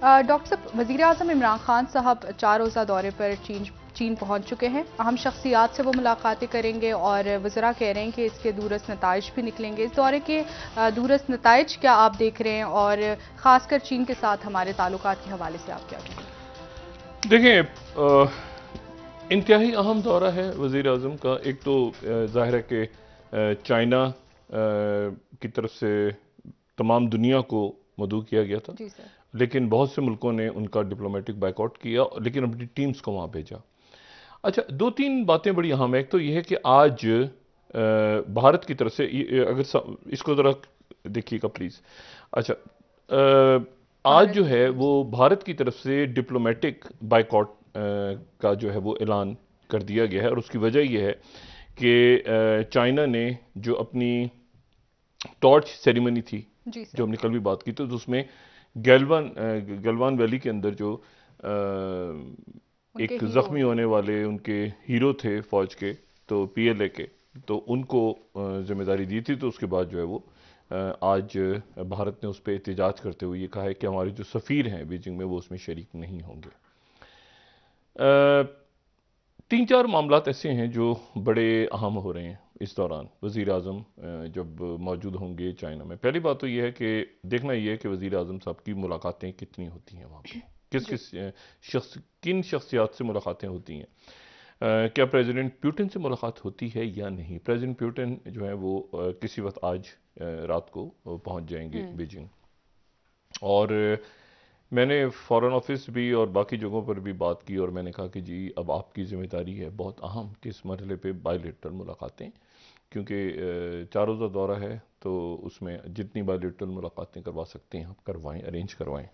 Doctor साहब, वज़ीर-ए-आज़म इमरान खान साहब 4 रोज़ा दौरे पर चीन पहुंच चुके हैं। अहम शख्सियात से वो मुलाकातें करेंगे और वज़रा कह रहे हैं कि इसके दूरस्थ नताइज भी निकलेंगे। इस दौरे के दूरस्थ नताइज क्या आप देख रहे हैं और ख़ासकर चीन के साथ हमारे ताल्लुकात के हवाले से आप क्या कहेंगे? देखें, इंतहाई अहम दौरा है वज़ीर-ए-आज़म का। एक तो ज़ाहिर है कि चाइना की तरफ से तमाम दुनिया को मदऊ किया गया था, जी सर। लेकिन बहुत से मुल्कों ने उनका डिप्लोमेटिक बाइकआउट किया, लेकिन अपनी टीम्स को वहाँ भेजा। अच्छा, दो तीन बातें बड़ी अहम है। एक तो यह है कि आज भारत की तरफ से अगर इसको ज़रा देखिएगा प्लीज़। अच्छा, आज भारत जो की है तरफ वो से भारत की तरफ से डिप्लोमेटिक बाइकआउट का जो है वो ऐलान कर दिया गया है, और उसकी वजह यह है कि चाइना ने जो अपनी टॉर्च सेरेमनी थी, जी जो सर। हमने कल भी बात की, तो उसमें गलवान वैली के अंदर जो उनके एक हीरो जख्मी हैं। होने वाले उनके हीरो थे फौज के, तो पीएलए के, तो उनको जिम्मेदारी दी थी। तो उसके बाद जो है वो आज भारत ने उस पर एहतजाज करते हुए ये कहा है कि हमारे जो सफ़ीर हैं बीजिंग में वो उसमें शरीक नहीं होंगे। तीन चार मामलात ऐसे हैं जो बड़े अहम हो रहे हैं इस दौरान। वज़ीर-ए-आज़म जब मौजूद होंगे चाइना में, पहली बात तो ये है कि देखना ये है कि वज़ीर-ए-आज़म साहब की मुलाकातें कितनी होती हैं वहाँ पे, किस जी। किस किन शख्सियात से मुलाकातें होती हैं। क्या प्रेसिडेंट पुतिन से मुलाकात होती है या नहीं। प्रेसिडेंट पुतिन जो है वो किसी वक्त आज रात को पहुँच जाएंगे बीजिंग, और मैंने फॉरेन ऑफिस भी और बाकी जगहों पर भी बात की, और मैंने कहा कि जी अब आपकी ज़िम्मेदारी है बहुत अहम कि इस मरहले पे बायलैटरल मुलाकातें, क्योंकि 4 रोज़ा दौरा है, तो उसमें जितनी बायलैटरल मुलाकातें करवा सकते हैं आप करवाएं, अरेंज करवाएं।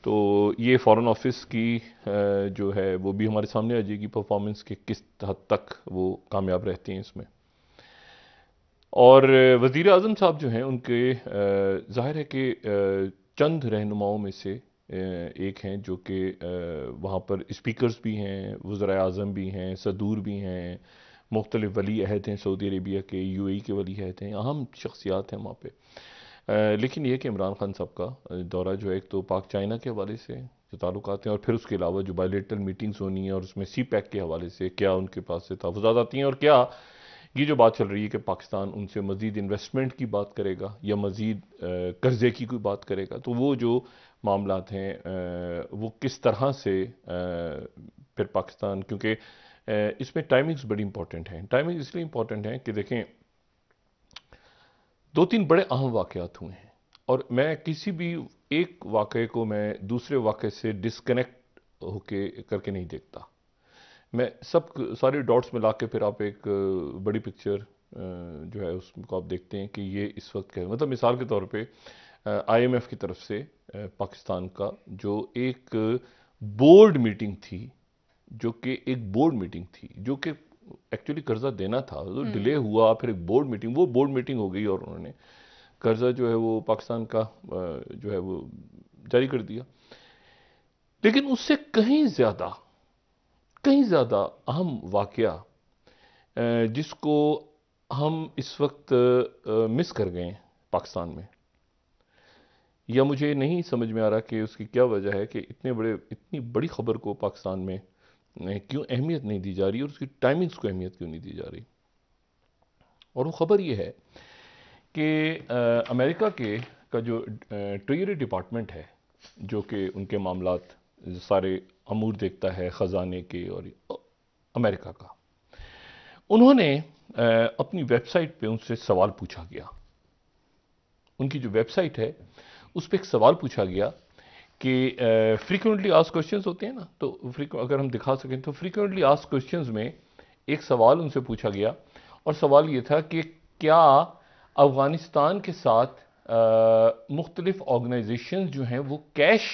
तो ये फॉरेन ऑफिस की जो है वो भी हमारे सामने आ जाएगी परफॉर्मेंस के किस हद तक वो कामयाब रहते हैं इसमें। और वज़ीर आज़म साहब जो हैं उनके ज़ाहिर है कि चंद रहनुमाओं में से एक हैं जो कि वहाँ पर स्पीकर्स भी हैं, वज़राए आज़म भी हैं, सदूर भी हैं, मुख्तलिफ वली अहद हैं सऊदी अरेबिया के, यूएई के वली अहद हैं, अहम शख्सियात हैं वहाँ पे। लेकिन ये कि इमरान खान साहब का दौरा जो है, एक तो पाक चाइना के हवाले से जो ताल्लुकात हैं, और फिर उसके अलावा जो बायलेटरल मीटिंग्स होनी है और उसमें सी पैक के हवाले से क्या उनके पास से तहफ़्फ़ुज़ात आती हैं, और क्या ये जो बात चल रही है कि पाकिस्तान उनसे मज़ीद इन्वेस्टमेंट की बात करेगा या मज़ीद कर्ज़े की कोई बात करेगा, तो वो जो मामलात हैं वो किस तरह से फिर पाकिस्तान, क्योंकि इसमें टाइमिंग्स बड़ी इंपॉर्टेंट हैं। टाइमिंग इसलिए इंपॉर्टेंट हैं कि देखें, दो तीन बड़े अहम वाक़यात हुए हैं, और मैं किसी भी एक वाक़े को मैं दूसरे वाक़े से डिस्कनेक्ट होके करके नहीं देखता। मैं सब सारे डॉट्स मिला के फिर आप एक बड़ी पिक्चर जो है उसको आप देखते हैं कि ये इस वक्त क्या है। मतलब मिसाल के तौर पे आईएमएफ की तरफ से पाकिस्तान का जो एक बोर्ड मीटिंग थी, जो कि एक बोर्ड मीटिंग थी, जो कि एक्चुअली कर्जा देना था, तो डिले हुआ, फिर एक बोर्ड मीटिंग, वो बोर्ड मीटिंग हो गई और उन्होंने कर्जा जो है वो पाकिस्तान का जो है वो जारी कर दिया। लेकिन उससे कहीं ज़्यादा अहम वाक़या जिसको हम इस वक्त मिस कर गए हैं पाकिस्तान में, या मुझे नहीं समझ में आ रहा कि उसकी क्या वजह है कि इतनी बड़ी खबर को पाकिस्तान में क्यों अहमियत नहीं दी जा रही, और उसकी टाइमिंग्स को अहमियत क्यों नहीं दी जा रही। और वो खबर ये है कि अमेरिका का जो ट्रेजरी डिपार्टमेंट है, जो कि उनके मामलात सारे अमूर देखता है ख़जाने के और अमेरिका का, उन्होंने अपनी वेबसाइट पे उनसे सवाल पूछा गया। उनकी जो वेबसाइट है उस पर एक सवाल पूछा गया कि फ्रीक्वेंटली आस्क्ड क्वेश्चंस होते हैं ना, तो अगर हम दिखा सकें तो फ्रीक्वेंटली आस्क्ड क्वेश्चंस में एक सवाल उनसे पूछा गया, और सवाल ये था कि क्या अफगानिस्तान के साथ मुख्तलिफ ऑर्गेनाइजेशंस जो हैं वो कैश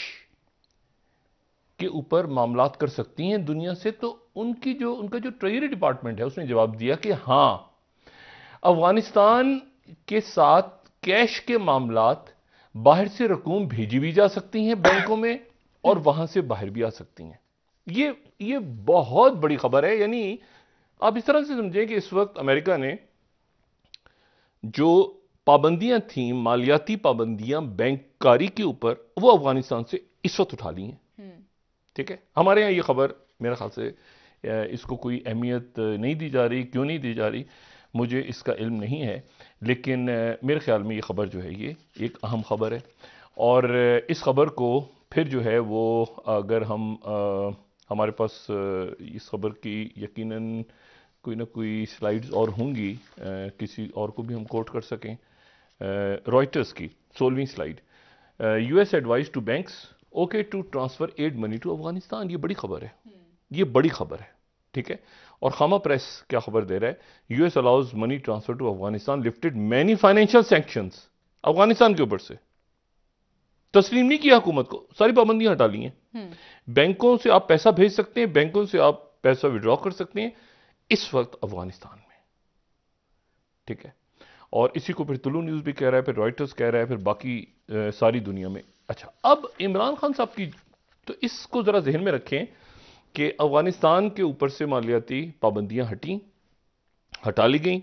के ऊपर मामलात कर सकती हैं दुनिया से। तो उनका जो ट्रेजरी डिपार्टमेंट है उसने जवाब दिया कि हाँ, अफगानिस्तान के साथ कैश के मामलात बाहर से रकूम भेजी भी जा सकती हैं बैंकों में, और वहां से बाहर भी आ सकती हैं। ये बहुत बड़ी खबर है। यानी आप इस तरह से समझें कि इस वक्त अमेरिका ने जो पाबंदियां थी, मालियाती पाबंदियां बैंककारी के ऊपर, वो अफगानिस्तान से इस वक्त उठा ली हैं। ठीक है, हमारे यहाँ ये खबर मेरे ख्याल से इसको कोई अहमियत नहीं दी जा रही। क्यों नहीं दी जा रही मुझे इसका इल्म नहीं है, लेकिन मेरे ख्याल में ये खबर जो है ये एक अहम खबर है। और इस खबर को फिर जो है वो अगर हम हमारे पास इस खबर की यकीनन कोई ना कोई स्लाइड्स और होंगी, किसी और को भी हम कोट कर सकें, रॉयटर्स की 16वीं slide, US advise to banks okay to transfer aid money to Afghanistan. ये बड़ी खबर है, ये बड़ी खबर है। ठीक है, और खामा प्रेस क्या खबर दे रहा है, US allows money transfer to Afghanistan, lifted many financial sanctions. Afghanistan के ऊपर से तस्लीम नहीं किया हुकूमत को, सारी पाबंदियां हटा ली हैं। बैंकों से आप पैसा भेज सकते हैं, बैंकों से आप पैसा विड्रॉ कर सकते हैं इस वक्त अफगानिस्तान में। ठीक है, और इसी को फिर तुलू न्यूज भी कह रहा है, फिर रॉयटर्स कह रहा है, फिर बाकी सारी दुनिया में। अच्छा, अब इमरान खान साहब की, तो इसको जरा जहन में रखें कि अफगानिस्तान के ऊपर से मालियाती पाबंदियां हटा ली गई।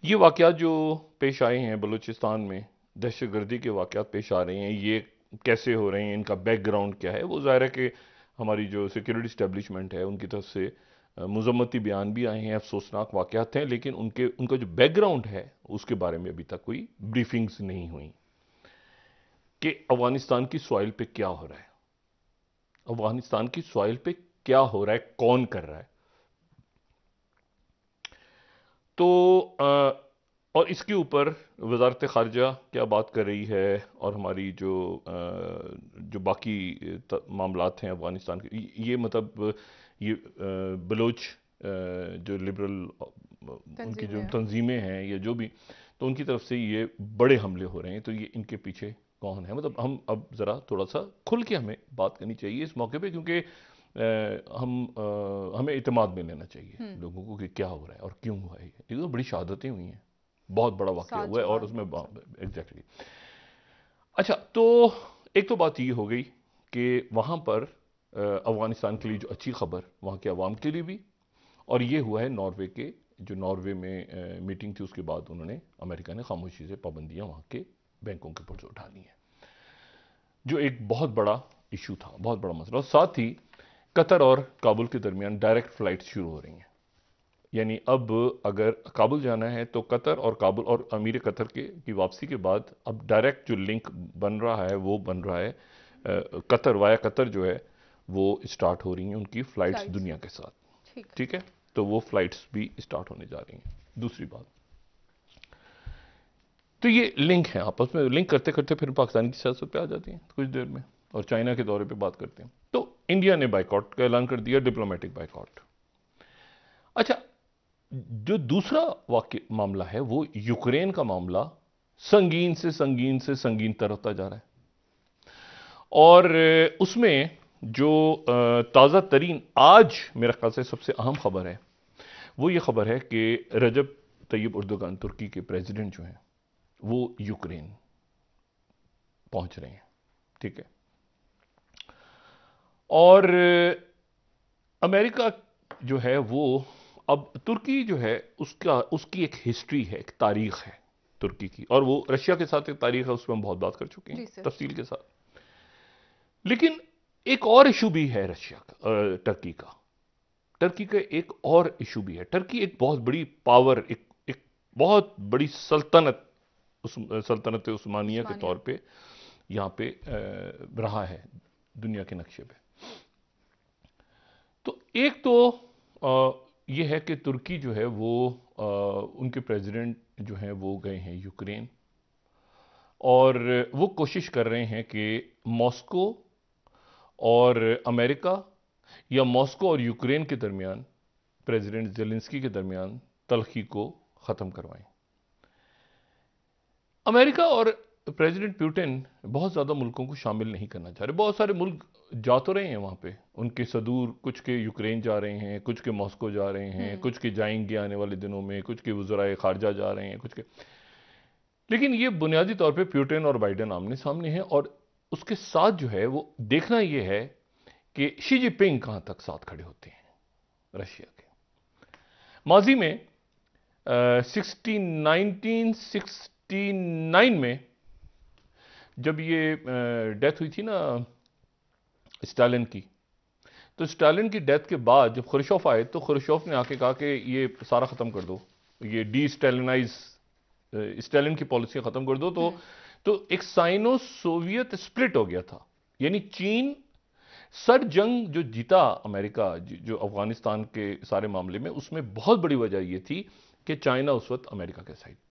ये वाकयात जो पेश आए हैं बलूचिस्तान में, दहशतगर्दी के वाकयात पेश आ रहे हैं, ये कैसे हो रहे हैं, इनका बैकग्राउंड क्या है, वो ज़ाहिर है कि हमारी जो सिक्योरिटी स्टैब्लिशमेंट है उनकी तरफ से मुज़म्मती बयान भी आए हैं, अफसोसनाक वाकयात हैं, लेकिन उनका जो बैकग्राउंड है उसके बारे में अभी तक कोई ब्रीफिंग्स नहीं हुई कि अफगानिस्तान की सॉइल पे क्या हो रहा है, अफगानिस्तान की सॉइल पे क्या हो रहा है, कौन कर रहा है। तो और इसके ऊपर वजारत खारजा क्या बात कर रही है, और हमारी जो बाकी मामलात हैं अफगानिस्तान के, ये मतलब ये बलोच जो लिबरल उनकी जो तंजीमें हैं या जो भी, तो उनकी तरफ से ये बड़े हमले हो रहे हैं। तो ये इनके पीछे कौन है, मतलब हम अब ज़रा थोड़ा सा खुल के हमें बात करनी चाहिए इस मौके पे, क्योंकि हमें इत्मीनान में लेना चाहिए लोगों को कि क्या हो रहा है और क्यों हुआ है। ये तो बड़ी शहादतें हुई हैं, बहुत बड़ा वाकया हुआ है, और उसमें एग्जैक्टली। अच्छा, तो एक तो बात ये हो गई कि वहाँ पर अफगानिस्तान के लिए जो अच्छी खबर वहाँ के अवाम के लिए भी, और ये हुआ है नॉर्वे के, जो नॉर्वे में मीटिंग थी उसके बाद उन्होंने, अमेरिका ने खामोशी से पाबंदियाँ वहाँ के बैंकों के ऊपर से उठा ली हैं, जो एक बहुत बड़ा इशू था, बहुत बड़ा मसला। और साथ ही कतर और काबुल के दरमियान डायरेक्ट फ्लाइट्स शुरू हो रही हैं, यानी अब अगर काबुल जाना है तो कतर और काबुल और अमीर कतर की वापसी के बाद अब डायरेक्ट जो लिंक बन रहा है वो बन रहा है, कतर वाया कतर जो है वो स्टार्ट हो रही हैं उनकी फ्लाइट्स दुनिया के साथ। ठीक है, तो वो फ्लाइट्स भी स्टार्ट होने जा रही हैं। दूसरी बात, तो ये लिंक है आपस में, लिंक करते करते फिर पाकिस्तान की सियासत पे आ जाती हैं कुछ देर में, और चाइना के दौरे पे बात करते हैं। तो इंडिया ने बाइकआउट का ऐलान कर दिया, डिप्लोमेटिक बाइकआउट। अच्छा, जो दूसरा मामला है वो यूक्रेन का मामला संगीन से संगीन से संगीन तर होता जा रहा है, और उसमें जो ताज़ा तरीन आज मेरे ख्याल से सबसे अहम खबर है वो ये खबर है कि रजब तैयब उर्दोगान, तुर्की के प्रेसिडेंट जो हैं, वो यूक्रेन पहुंच रहे हैं। ठीक है, और अमेरिका जो है वो, अब तुर्की जो है उसकी एक हिस्ट्री है, एक तारीख है तुर्की की, और वो रशिया के साथ एक तारीख है, उस पर हम बहुत बात कर चुके हैं तफसील के साथ। लेकिन एक और इशू भी है रशिया का, टर्की का एक और इशू भी है। टर्की एक बहुत बड़ी पावर, एक बहुत बड़ी सल्तनत, सल्तनत उस्मानिया के तौर पे यहाँ पे रहा है दुनिया के नक्शे पे। तो एक तो ये है कि तुर्की जो है वो उनके प्रेसिडेंट जो हैं वो गए हैं यूक्रेन, और वो कोशिश कर रहे हैं कि मॉस्को और अमेरिका या मॉस्को और यूक्रेन के दरमियान, प्रेसिडेंट ज़ेलेंस्की के दरमियान तल्खी को ख़त्म करवाएं। अमेरिका और प्रेसिडेंट पुतिन बहुत ज़्यादा मुल्कों को शामिल नहीं करना चाह रहे। बहुत सारे मुल्क जा तो रहे हैं वहाँ पे, उनके सदूर, कुछ के यूक्रेन जा रहे हैं, कुछ के मॉस्को जा रहे हैं, कुछ के जाएंगे आने वाले दिनों में, कुछ के वज़राए खारजा जा रहे हैं, कुछ के। लेकिन ये बुनियादी तौर पे पुतिन और बाइडेन आमने सामने हैं, और उसके साथ जो है वो देखना ये है कि शी जिनपिंग कहाँ तक साथ खड़े होते हैं रशिया के। माजी में 1960 1969 में जब ये डेथ हुई थी ना स्टालिन की, तो स्टालिन की डेथ के बाद जब खुर्शोफ आए तो खुर्शोफ ने आके कहा कि ये सारा ख़त्म कर दो, ये डी स्टालिनाइज स्टालिन की पॉलिसी ख़त्म कर दो। तो एक साइनो सोवियत स्प्लिट हो गया था, यानी चीन सर जंग जो जीता अमेरिका, जो अफगानिस्तान के सारे मामले में, उसमें बहुत बड़ी वजह यह थी कि चाइना उस वक्त अमेरिका के साइड